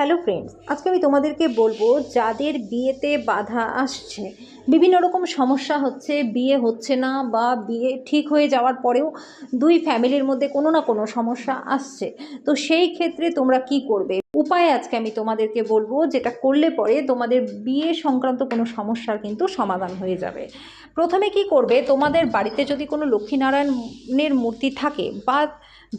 Hello friends, আজকে আমি তোমাদেরকে বলবো যাদের বিয়েতে বাধা আসছে, বিভিন্ন রকম সমস্যা হচ্ছে, বিয়ে হচ্ছে না বা বিয়ে ঠিক হয়ে যাওয়ার পরেও দুই ফ্যামিলির মধ্যে কোনো না কোনো সমস্যা আসছে। তো সেই ক্ষেত্রে তোমরা কি করবে, উপায় আজকে আমি তোমাদেরকে বলবো, যেটা করলে পরে তোমাদের বিয়ে সংক্রান্ত কোনো সমস্যার কিন্তু সমাধান হয়ে যাবে। প্রথমে কি করবে, তোমাদের বাড়িতে যদি কোনো লক্ষ্মীনারায়ণের মূর্তি থাকে বা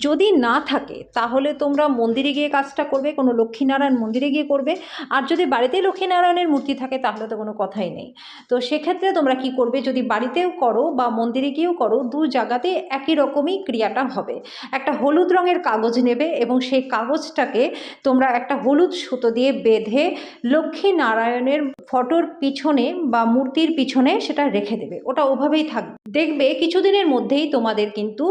যদি না থাকে তাহলে তোমরা মন্দিরে গিয়ে কাজটা করবে, কোনো লক্ষ্মীনারায়ণ মন্দিরে গিয়ে করবে। আর যদি বাড়িতে লক্ষ্মীনারায়ণের মূর্তি থাকে তাহলে তো কোনো কথাই নেই। তো সেক্ষেত্রে তোমরা কি করবে, যদি বাড়িতেও করো বা মন্দিরে গিয়েও করো, দু জায়গাতে একই রকমই ক্রিয়াটা হবে। একটা হলুদ রঙের কাগজ নেবে এবং সেই কাগজটাকে তোমরা একটা হলুদ সুতো দিয়ে বেঁধে লক্ষ্মীনারায়ণের ফটোর পিছনে বা মূর্তির পিছনে সেটা রেখে দেবে। ওটা ওভাবেই থাকবে। দেখবে কিছুদিনের মধ্যেই তোমাদের কিন্তু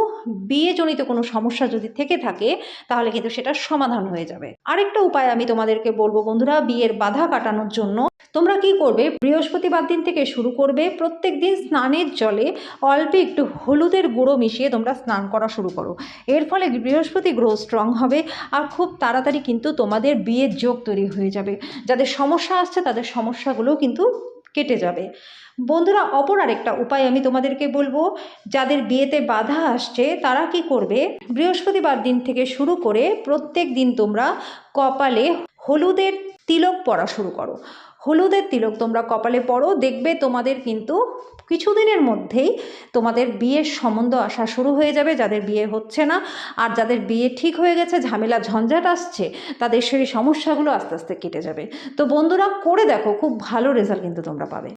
বিয়েজনিত কোনো সমস্যা যদি থেকে থাকে তাহলে কিন্তু সেটা সমাধান হয়ে যাবে। আরেকটা উপায় আমি তোমাদেরকে বলবো বন্ধুরা, বিয়ের বাধা কাটানোর জন্য তোমরা কি করবে, বৃহস্পতিবার দিন থেকে শুরু করবে, প্রত্যেক দিন স্নানের জলে অল্প একটু হলুদের গুঁড়ো মিশিয়ে তোমরা স্নান করা শুরু করো। এর ফলে বৃহস্পতি গ্রহ স্ট্রং হবে আর খুব তাড়াতাড়ি কিন্তু তোমাদের বিয়ের যোগ তৈরি হয়ে যাবে। যাদের সমস্যা আসছে তাদের সমস্যাগুলোও কিন্তু কেটে যাবে। বন্ধুরা, অপর আরেকটা উপায় আমি তোমাদেরকে বলবো, যাদের বিয়েতে বাধা আসছে তারা কি করবে, বৃহস্পতিবার দিন থেকে শুরু করে প্রত্যেক দিন তোমরা কপালে হলুদের তিলক পরা শুরু করো। হলুদের তিলক তোমরা কপালে পরো, দেখবে তোমাদের কিন্তু কিছুদিনের মধ্যেই তোমাদের বিয়ের সম্বন্ধ আসা শুরু হয়ে যাবে, যাদের বিয়ে হচ্ছে না। আর যাদের বিয়ে ঠিক হয়ে গেছে, ঝামেলা ঝঞ্ঝাট আসছে, তাদের সেই সমস্যাগুলো আস্তে আস্তে কেটে যাবে। তো বন্ধুরা, করে দেখো, খুব ভালো রেজাল্ট কিন্তু তোমরা পাবে।